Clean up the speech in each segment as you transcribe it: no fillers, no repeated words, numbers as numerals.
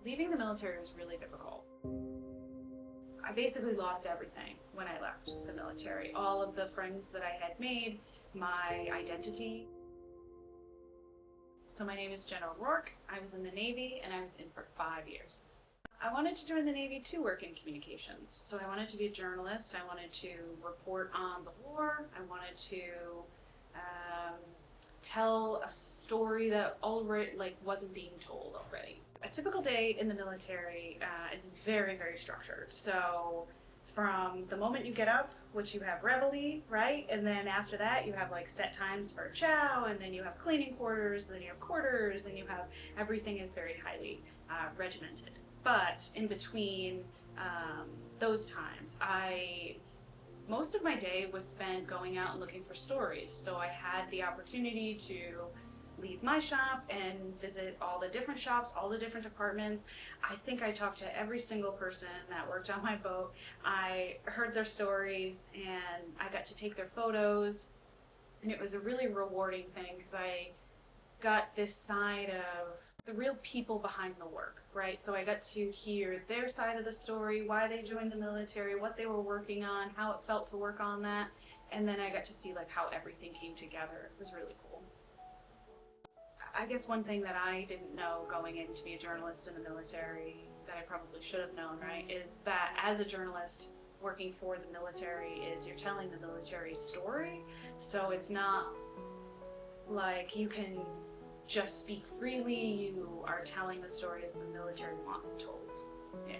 Leaving the military was really difficult. I basically lost everything when I left the military. All of the friends that I had made, my identity. So my name is Jen O'Rourke. I was in the Navy and I was in for 5 years. I wanted to join the Navy to work in communications. So I wanted to be a journalist. I wanted to report on the war. I wanted to tell a story that already wasn't being told already. A typical day in the military is very, very structured. So from the moment you get up, which you have reveille, right? And then after that, you have set times for chow, and then you have cleaning quarters, and then you have quarters, and you have everything is very highly regimented. But in between those times, most of my day was spent going out and looking for stories. So I had the opportunity to leave my shop and visit all the different shops, all the different departments. I think I talked to every single person that worked on my boat. I heard their stories and I got to take their photos. And it was a really rewarding thing because I got this side of the real people behind the work, right? So I got to hear their side of the story, why they joined the military, what they were working on, how it felt to work on that. And then I got to see how everything came together. It was really cool. I guess one thing that I didn't know going in to be a journalist in the military that I probably should have known, right, is that as a journalist working for the military is you're telling the military's story. So it's not like you can just speak freely, you are telling the stories the military wants it told. Yeah.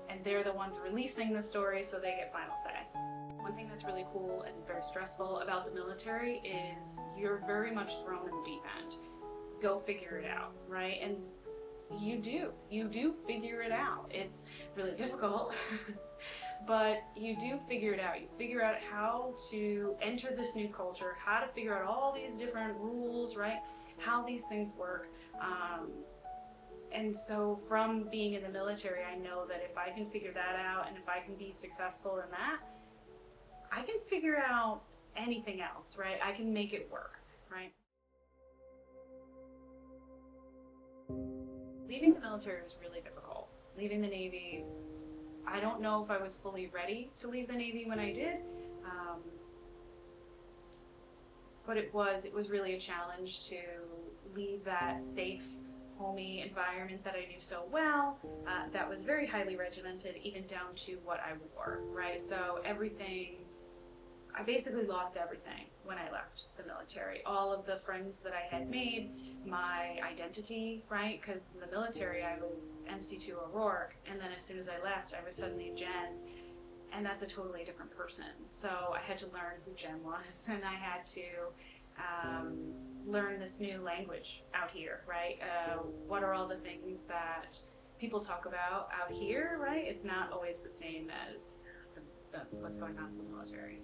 And they're the ones releasing the story, so they get final say. One thing that's really cool and very stressful about the military is you're very much thrown in the deep end. Go figure it out, right? And you do figure it out. It's really difficult, but you do figure it out. You figure out how to enter this new culture, how to figure out all these different rules, right? How these things work. And so from being in the military, I know that if I can figure that out and if I can be successful in that, I can figure out anything else, right? I can make it work, right? Leaving the military was really difficult. Leaving the Navy, I don't know if I was fully ready to leave the Navy when I did, but it was really a challenge to leave that safe, homey environment that I knew so well, that was very highly regimented, even down to what I wore, right? So I basically lost everything when I left the military. All of the friends that I had made, my identity, right? Because in the military I was MC2 O'Rourke, and then as soon as I left, I was suddenly Jen, and that's a totally different person. So I had to learn who Jen was, and I had to learn this new language out here, right? What are all the things that people talk about out here, right? It's not always the same as what's going on in the military.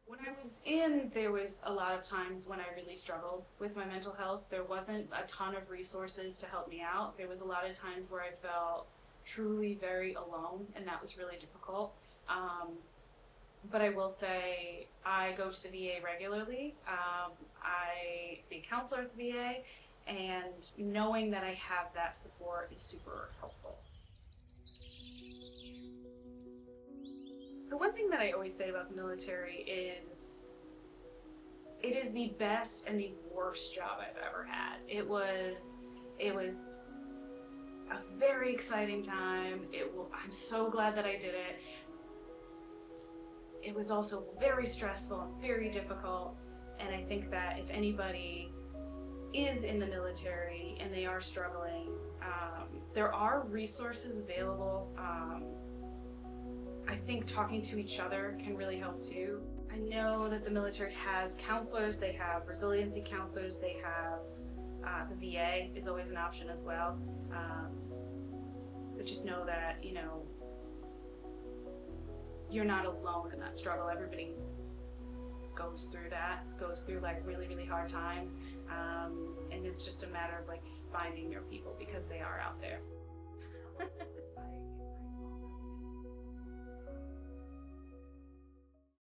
When I was in, there was a lot of times when I really struggled with my mental health. There wasn't a ton of resources to help me out. There was a lot of times where I felt truly very alone, and that was really difficult. But I will say I go to the VA regularly. I see a counselor at the VA, and knowing that I have that support is super helpful. The one thing that I always say about the military is it is the best and the worst job I've ever had. It was a very exciting time. I'm so glad that I did it. It was also very stressful and very difficult. And I think that if anybody is in the military and they are struggling, there are resources available. I think talking to each other can really help too. I know that the military has counselors, they have resiliency counselors, they have the VA is always an option as well. But just know that, you're not alone in that struggle. Everybody goes through really, really hard times. And it's just a matter of finding your people because they are out there.